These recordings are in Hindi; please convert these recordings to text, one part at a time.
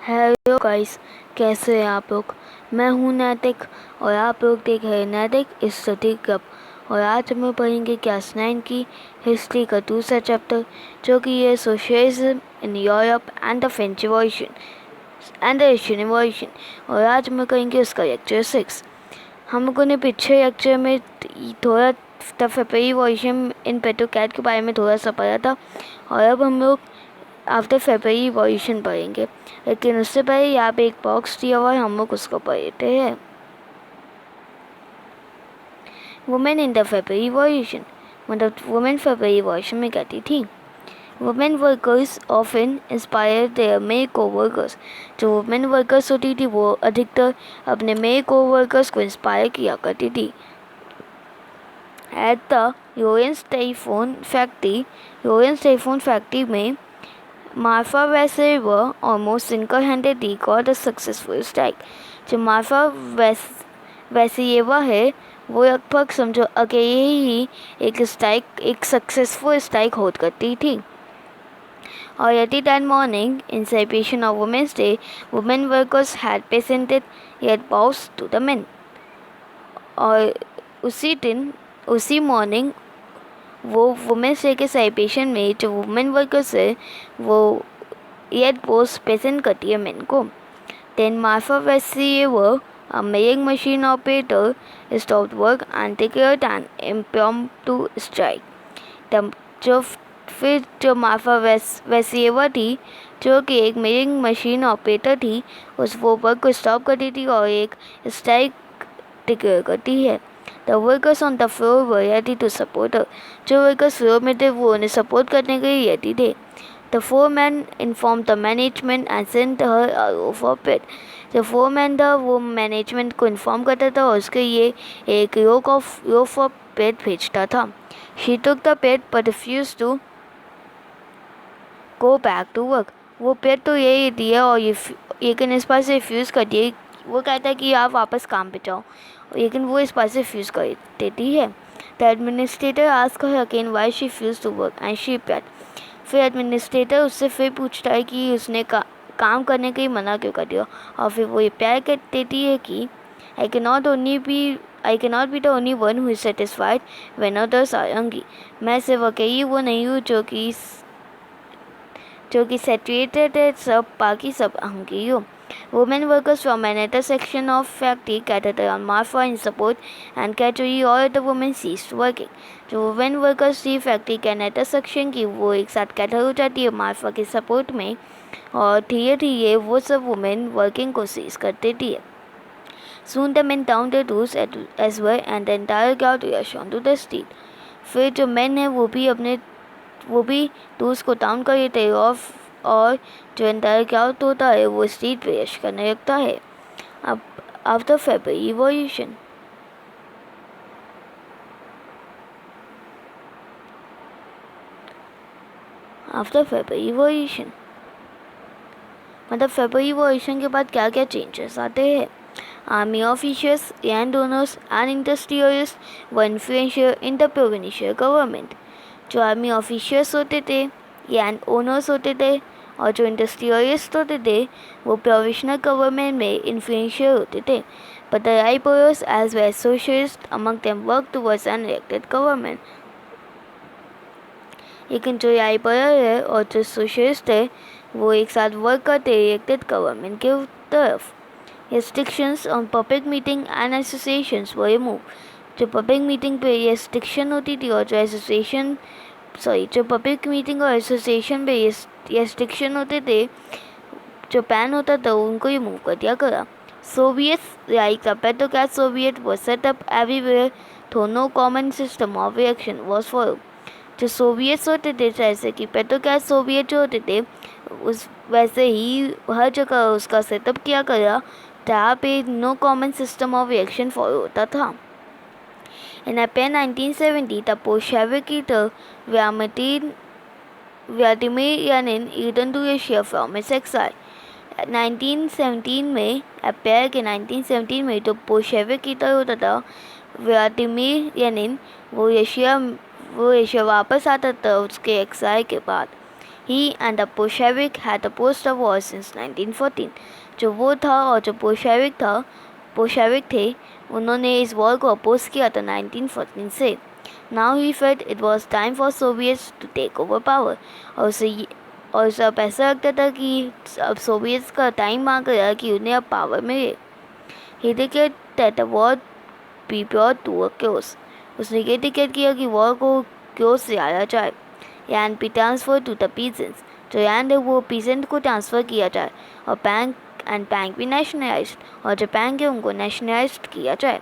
हेलो गाइस, कैसे हैं आप लोग। मैं हूं नैतिक और आप लोग देख रहे हैं नैतिक स्टडी क्लब। और आज हम पढ़ेंगे क्लास 9 की हिस्ट्री का दूसरा चैप्टर, जो कि ये socialism in Europe and the French revolution and the Asian revolution. और आज हम करेंगे उसका लेक्चर 6। हम लोगों ने पिछले लेक्चर में थोड़ा द फेब्रुअरी रिवॉल्यूशन इन पेट्रोकैट के बारे में थोड़ा सा पढ़ा था, और अब हम लोग आफ्टर फेब्रुअरी रिवॉल्यूशन पढ़ेंगे। लेकिन उससे पहले यहाँ पे एक बॉक्स दिया हुआ है, हम लोग उसको पढ़ते हैं। Women in the February revolution, मतलब वुमेन फेब्रुअरी रिवॉल्यूशन में कहती थी, women workers often inspire there mail को वर्कर्स। जो वुमेन वर्कर्स होती थी वो अधिकतर अपने मेल को वर्कर्स को इंस्पायर किया करती थी। At the Lorenz telephone factory में Marfa Vasilyeva almost single handedly got a successful strike. जो मार्फा वैसेवा है वो लगभग समझो अकेले ही एक सक्सेसफुल स्ट्राइक होल्ड करती थी। और यदि that morning in celebration of women's day, women workers had presented red bows to the men. और उसी मॉर्निंग वो वुमेन्स डे के सेलिब्रेशन में जो वुमेन वर्कर्स है वो येट पोस्ट प्रेजेंट करती है मेन को। Then Marfa Vasilyeva, a milling machine operator, stopped work and declared an impromptu strike. जो मार्फा वैसेवर थी, जो कि एक मिलिंग मशीन ऑपरेटर थी, उस वो वर्क को स्टॉप करती थी और एक स्ट्राइक डिक्लेयर करती है। The workers on the floor were ready to support her. जो वर्कर्स फ्लोर में थे वो उन्हें सपोर्ट करने के लिए रेडी थे। The foreman inform the management and sent her a loaf of bread. जो फोरमैन था वो मैनेजमेंट को इन्फॉर्म करता था और उसके लिए एक लोफ ऑफ ब्रेड भेजता था। She took the bread but refused to go back to work. वो ब्रेड तो यही दिया और लेकिन इस बार से रिफ्यूज़ कर दिए। वो कहता है कि आप वापस काम पे जाओ, लेकिन वो इस बात से रिफ्यूज़ कर देती है। The administrator ask her again why she refused to work and she replied. फिर एडमिनिस्ट्रेटर उससे फिर पूछता है कि उसने काम करने के लिए मना क्यों कर दिया, और फिर वो रिप्लाई कर देती है कि I can not be the only one who is satisfied when others are hungry. मैं सिर्फ अकेली वो नहीं हूँ जो कि सेचुरेटेड है, सब बाकी सब हंग्री हो। Women workers from another section of factory gathered around Marfa in support and gradually all the women ceased working. जो women workers थी फैक्ट्री के another section की, वो एक साथ gather हो जाती है मार्फा के सपोर्ट में, और धीरे धीरे वो सब women working को cease कर देती है। Soon the men downed their tools as well and the entire crowd rushed onto the street. फिर जो men है वो भी टूल्स को डाउन कर देते हैं और जो एंटायर क्राउड होता है वो स्ट्रीट पे रश करने लगता है। अब आफ्टर फेब्रुअरी रिवॉल्यूशन, मतलब फेब्रुअरी रिवॉल्यूशन के बाद क्या क्या चेंजेस आते हैं। Army officers, land owners and industrialist were influential in the provincial government. जो आर्मी ऑफिसर्स होते थे, लैंड ओनर्स होते थे और जो इंडस्ट्रियलिस्ट होते थे वो प्रोविशनल गवर्नमेंट में इन्फ्लुएंशियल होते थे। But the liberals as well socialists among them work towards an elected government. लेकिन जो लाइबरर है और जो सोशलिस्ट है वो एक साथ वर्क करते हैं इलेक्टेड गवर्नमेंट के तरफ। Restrictions on public meeting and associations were removed. जो पब्लिक मीटिंग पे रेस्ट्रिक्शन होती थी और जो पब्लिक मीटिंग और एसोसिएशन पे रेस्ट्रिक्शन होते थे, जो बैन होता था, उनको रिमूव कर दिया गया। Soviets like the Petrograd soviet was set up everywhere though no common system of reaction was followed। जो सोवियट्स होते थे, जैसे कि पेट्रोकैट सोवियत जो होते थे, उस वैसे ही हर जगह उसका सेटअप किया गया जहाँ पे no common system of reaction follow होता था। In April 1970, the Bolshevik leader Vladimir Lenin returned to Russia from his exile। 1917 में, अप्रैल के 1917 में जो बोल्शेविक लीडर होता था व्लादिमीर लेनिन, वो रशिया वापस आता था उसके एक्साइल के बाद। He and the Bolshevik had opposed the war since 1914. जो वो था और जो बोल्शेविक थे, उन्होंने इस वॉर को अपोज किया था 1914 से. Now he felt it was time for Soviets to take over power. और उसे अब ऐसा लगता था कि अब सोवियट्स का टाइम आ गया कि उन्हें अब पावर मिले. He declared that the war be brought to a close. उसने ये डिक्लेयर किया कि वॉर को क्लोज से आया जाए. Land be transfer to the peasants. जो लैंड है वो पीजेंट को ट्रांसफ़र किया जाए. और बैंक भी नेशनलाइज्ड. और जो बैंक है उनको नेशनलाइज्ड किया जाए.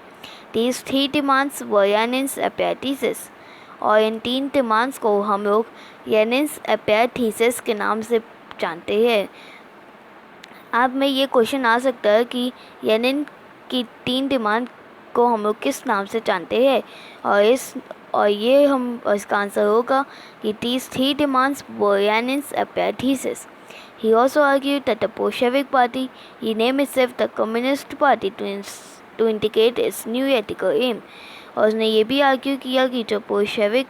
These three demands were Lenin's apparent thesis. और इन 3 डिमांड्स को हम लोग लेनिन्स apparent thesis के नाम से जानते हैं. अब में ये क्वेश्चन आ सकता है कि लेनिन की 3 डिमांड को हम लोग किस नाम से जानते हैं. और ये इसका आंसर होगा कि these 3 demands were Lenin's apparent thesis. He also argued that the Bolshevik Party, he named itself the Communist Party to indicate its new ethical aim. और उसने ये भी आर्ग्यू किया कि जो बोल्शेविक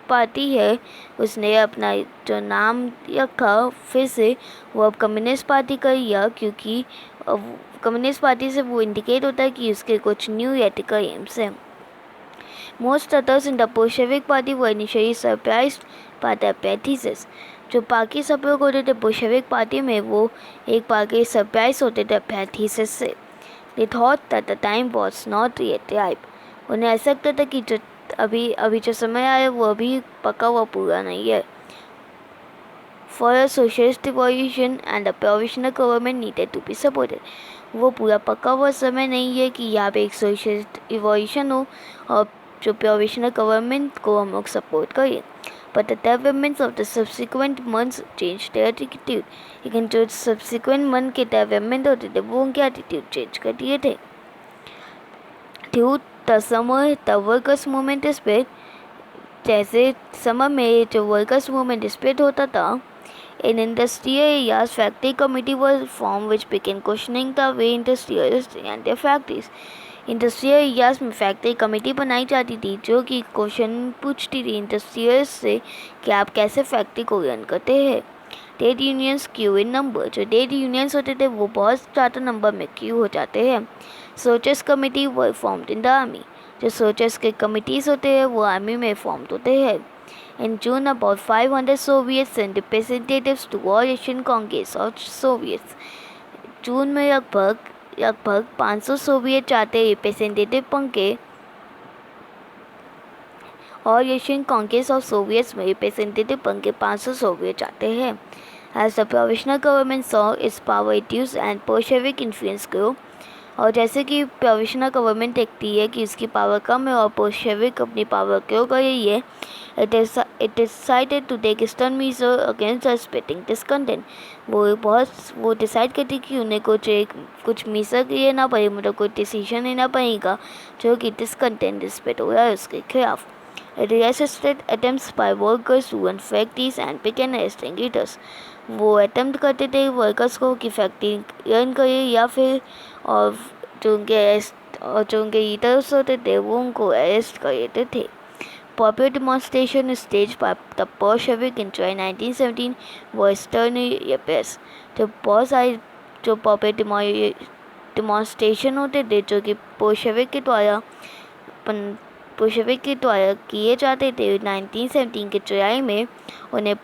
पार्टी है उसने अपना जो नाम रखा फिर से वो अब कम्युनिस्ट पार्टी का लिया, क्योंकि कम्युनिस्ट पार्टी से वो इंडिकेट होता है कि उसके कुछ न्यू एथिकल एम्स हैं. Most others in the Bolshevik party were initially surprised by the apparent thesis. जो बाकी सब लोग होते थे बोल्शेविक पार्टी में वो एक बार के सरप्राइज होते थे apparent thesis से. They thought that the time was not yet ripe. उन्हें ऐसा लगता था कि जो अभी जो समय आया वो अभी पका हुआ पूरा नहीं है. For a socialist revolution and a provisional government needed to be supported. वो पूरा पका हुआ समय नहीं है कि यहाँ पे एक सोशलिस्ट रिवॉल्यूशन हो और जो प्रोविशनल गवर्नमेंट को हम लोग सपोर्ट करें. But the developments of the subsequent months changed their attitude. लेकिन जो subsequent month के डेवलपमेंट होते थे वो उनके एटीट्यूड चेंज कर दिए थे. Through the summer, the workers movement spread. जैसे समर में जो वर्कर्स मूवमेंट स्प्रेड होता था, in industrial areas, factory committee was formed which began questioning the way industrialists ran their factories. Industrial areas में फैक्ट्री कमेटी बनाई जाती थी जो कि क्वेश्चन पूछती थी इंडस्ट्रियल्स से कि आप कैसे फैक्ट्री को रन करते हैं. Trade unions Q in number. जो ट्रेड यूनियंस होते थे वो बहुत ज़्यादा नंबर में क्यू हो जाते हैं. Soldiers committee were formed in the army. जो सोचर्स के कमिटीज़ होते हैं वो आर्मी में फॉर्म होते हैं. In June, about 500 Soviets sent representatives to All Asian Congress of Soviets. जून में लगभग 500 सोवियत चाहते रिप्रेजेंटेटिव बन के और एशियन कांग्रेस ऑफ सोवियट्स में रिप्रेजेंटेटिव बन के 500 सोवियत चाहते हैं. As the provisional government saw its power reduce and Bolshevik influence grow. और जैसे कि प्रोविशनल गवर्नमेंट देखती है कि इसकी पावर कम है और बोल्शेविक अपनी पावर क्यों कर रही है, it decided to take stern measure against the spreading discontent. वो डिसाइड करती कि उन्हें कुछ मीसर लेना पड़े, मतलब कोई डिसीजन लेना पड़ेगा जो कि डिसकंटेंट स्प्रेड हो रहा है उसके खिलाफ. It resisted attempts by workers to run factories and began arresting leaders. वो अटैम्प्ट करते थे वर्कर्स को कि फैक्ट्री रन करे या फिर और जो उनके लीडर्स होते थे वो उनको अरेस्ट कर देते थे. Popular demonstration staged by the Bolshevik in July 1917 were sternly repressed. तो बहुत सारे जो पॉपुलर डिमॉन्स्ट्रेशन होते थे जो कि बोल्शेविक के द्वारा किए जाते थे 1917 के जुलाई में, उन्हें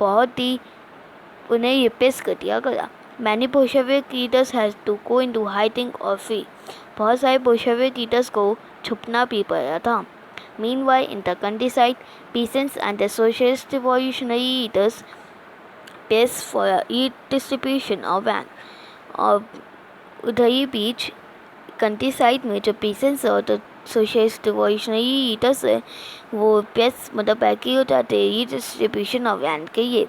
रिप्रेस कर दिया गया. Many Bolshevik leaders had to go into hiding or flee. बहुत सारे बोल्शेविक लीडर्स को छुपना भी पड़ा था. Meanwhile, in the countryside, peasants and the socialist revolutionary leaders pressed for a redistribution of land. और उधर ही बीच कंट्री साइड में जो पीसेंट्स और जो सोशलिस्ट रिवॉल्यूशनरी लीडर्स है वो प्रेस मतलब बैकी हो जाते हैं रीडिस्ट्रीब्यूशन ऑफ लैंड के लिए.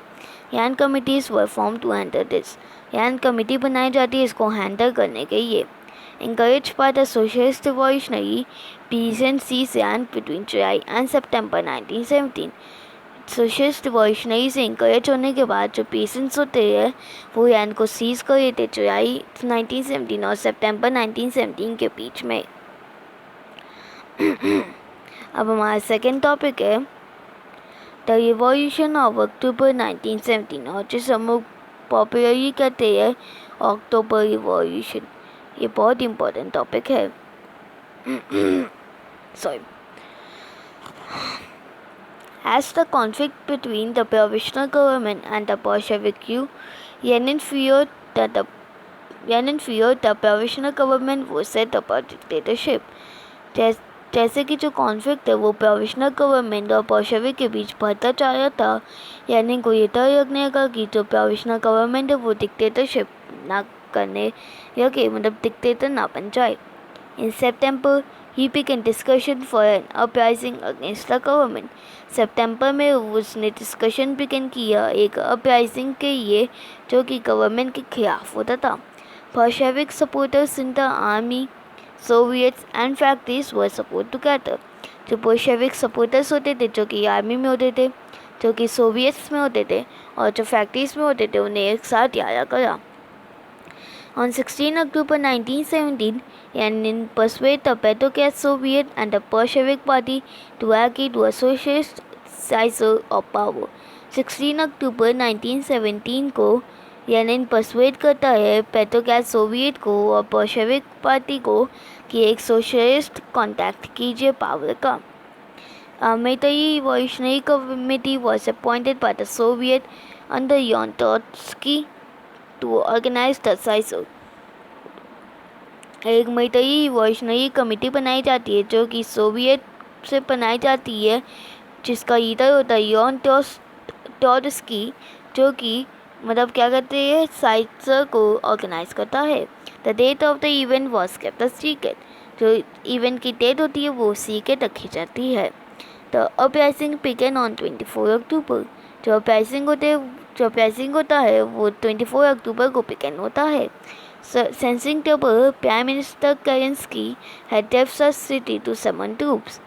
Land committees were form to handle this. Land committee बनाई जाती है इसको हैंडल करने के लिए. Encouraged by the socialist revolutionary, peasants seized land between July and September 1917. Socialist revolutionary से इंकरेज होने के बाद जो पेशेंट्स होते हैं वो लैंड को सीज कर रहे थे जुलाई 1917 और सितंबर 1917 के बीच में. अब हमारा सेकेंड टॉपिक है द रिवॉल्यूशन ऑफ अक्टूबर 1917, और जिसे हम लोग पॉपुलरली कहते हैं अक्टूबर रिवॉल्यूशन। ये बहुत इम्पोर्टेंट टॉपिक है। Sorry. As the conflict between the provisional government and the Bolshevik grew, Lenin feared the provisional government would set up a dictatorship. जैसे कि जो कॉन्फ्लिक्ट है वो प्रोविजनल गवर्नमेंट और बोल्शेविक के बीच बढ़ता जा रहा था, लेनिन को ये तय रखने का कि जो प्रोविजनल गवर्नमेंट है वो डिक्टेटरशिप ना करने या कि मतलब डिक्टेटर ना बन जाए। इन सितंबर ही began discussion for an uprising against the government. सितंबर में उसने डिस्कशन बिगन किया एक अपराइजिंग के लिए जो कि गवर्नमेंट के खिलाफ होता था। Bolshevik supporters in the army, Soviets and factories were support together. जो बोल्शेविक सपोर्टर्स होते थे जो कि आर्मी में होते थे, जो कि सोवियट्स में होते थे और जो फैक्ट्रीज में होते थे, उन्हें एक साथ लाया गया। On 16 October 1917, Lenin persuaded the Petrograd Soviet and the Bolshevik Party to agree to a socialist seizure of power. 16 अक्टूबर 1917 को लेनिन परसुएड करता है पेट्रोग्राड सोवियत को और बोल्शेविक पार्टी को कि एक सोशलिस्ट कॉन्टैक्ट कीजिए पावर का। Military Revolutionary Committee was appointed by the Soviet under Leon Trotsky to organize the seizure. एक मिलिट्री रिवॉल्यूशनरी कमेटी बनाई जाती है जो कि सोवियत से बनाई जाती है, जिसका लीडर होता है लियोन ट्रोट्स्की, जो कि मतलब क्या कहते हैं साइजर को ऑर्गेनाइज करता है। The date of the event was kept secret. जो इवेंट की डेट होती है वो सीक्रेट रखी जाती है। The uprising began on 24 October. जो अपराइजिंग होता है वो 24 अक्टूबर को बिगन होता है। Sensing trouble, Prime Minister Kerensky had left the city to summon troops.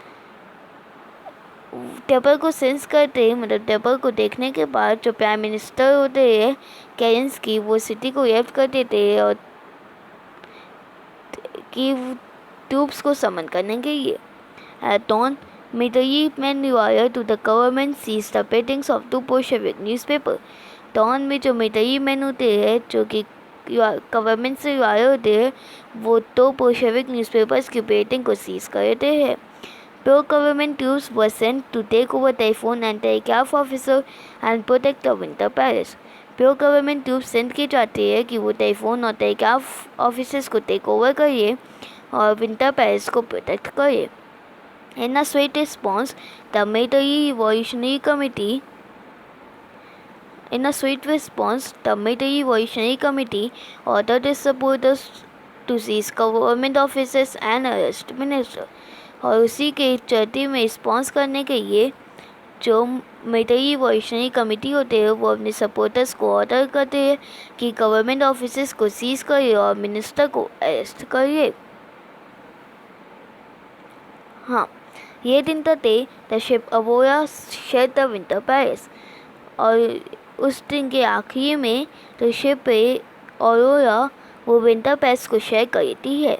Table को सेंस करते मतलब टेबल को देखने के बाद जो प्राइम मिनिस्टर होते हैं केरेंस्की, वो सिटी को लेफ्ट कर देते हैं और कि ट्रूप्स को समन करने के लिए। At dawn, military men required to the government seized the printings of two Bolshevik newspaper. डॉन में जो मिलिट्री मैन होते हैं जो कि गवर्नमेंट से रिवायर होते हैं, वो तो बोल्शेविक न्यूज़पेपर्स की प्रिंटिंग को सीज करते हैं। Pro government troops were sent to take over Typhoon and telegraph officer and protect the Winter Palace. Pro government troops send किए जाते हैं कि वो टाइफून और टेलीग्राफ ऑफिसर्स को टेक ओवर करिए और विंटर पैलेस को प्रोटेक्ट करिए। In a swift response, the Military Revolutionary Committee ordered its supporters to seize government offices and arrest ministers. और उसी के चलते में रिस्पॉन्स करने के लिए जो मिलिट्री रिवॉल्यूशनरी कमेटी होते हैं वो अपने सपोर्टर्स को ऑर्डर करते हैं कि गवर्नमेंट ऑफिसेस को सीज करिए और मिनिस्टर को अरेस्ट करिए। हाँ, ये दिन थे the ship Aurora shelled the Winter Palace, और उस दिन के आखिरी में तो शिप अरोरा वो विंटर पैलेस को शेयर करती है।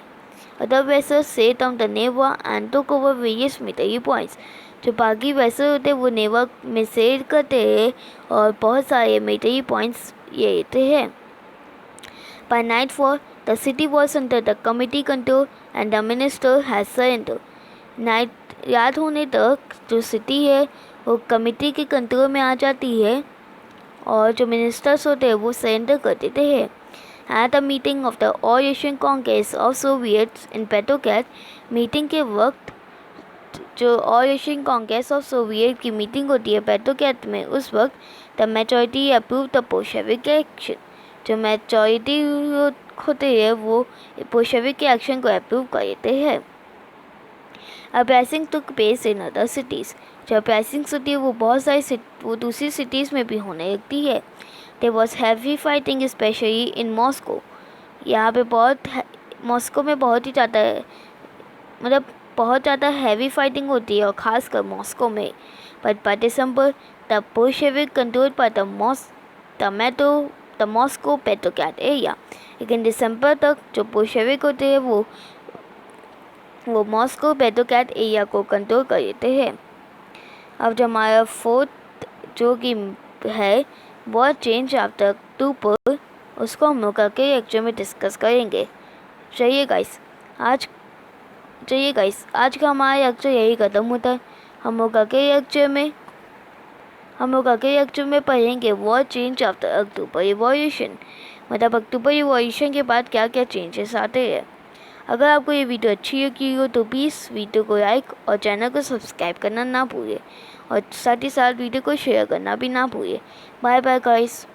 Other vessels sailed down the Neva and took over various military points. जो बाकी वैसल होते हैं वो नेवा में सेल करते हैं और बहुत सारे मिलिट्री पॉइंट्स ये लेते हैं। By nightfall, the city was under the committee control and the minister has surrendered. रात होने तक जो सिटी है वो कमिटी के कंट्रोल में आ जाती है और जो मिनिस्टर्स होते हैं वो सरेंडर कर देते हैं। At a meeting of the All Asian Congress of Soviets in Petrograd, meeting के वक्त जो all Asian Congress of Soviet की मीटिंग होती है पेट्रोग्राड में, उस वक्त the majority approve the Bolshevik action. जो मेजॉरिटी होते हैं वो बोल्शेविक के एक्शन को अप्रूव करते हैं। Uprising took place in other cities. जो अपराइजिंग होती है वो बहुत सारी वो दूसरी सिटीज़ में भी होने लगती है। There was heavy fighting especially in Moscow. यहाँ पे मॉस्को में बहुत ही ज़्यादा मतलब बहुत ज़्यादा हैवी फाइटिंग होती है और ख़ासकर मॉस्को में। But by December, the Bolshevik controlled by the Moscow Petrograd area. लेकिन दिसंबर तक जो बोल्शेविक होते हैं वो मॉस्को पेट्रोग्राड एरिया को कंट्रोल कर लेते हैं। अब जो हमारा फोर्थ जो कि है व्हाट चेंज आफ्टर अक्टूबर, उसको हम लोग के लेक्चर में डिस्कस करेंगे। चलिए गाइस आज का हमारा लेक्चर यही ख़त्म होता है। हम लोग के लेक्चर में पढ़ेंगे what change after October revolution, मतलब अक्टूबर रिवॉल्यूशन के बाद क्या क्या चेंजेस आते हैं। अगर आपको ये वीडियो अच्छी लगी हो तो प्लीज़ वीडियो को लाइक और चैनल को सब्सक्राइब करना ना भूलिए, और साथ ही साथ वीडियो को शेयर करना भी ना भूलिए। Bye bye guys.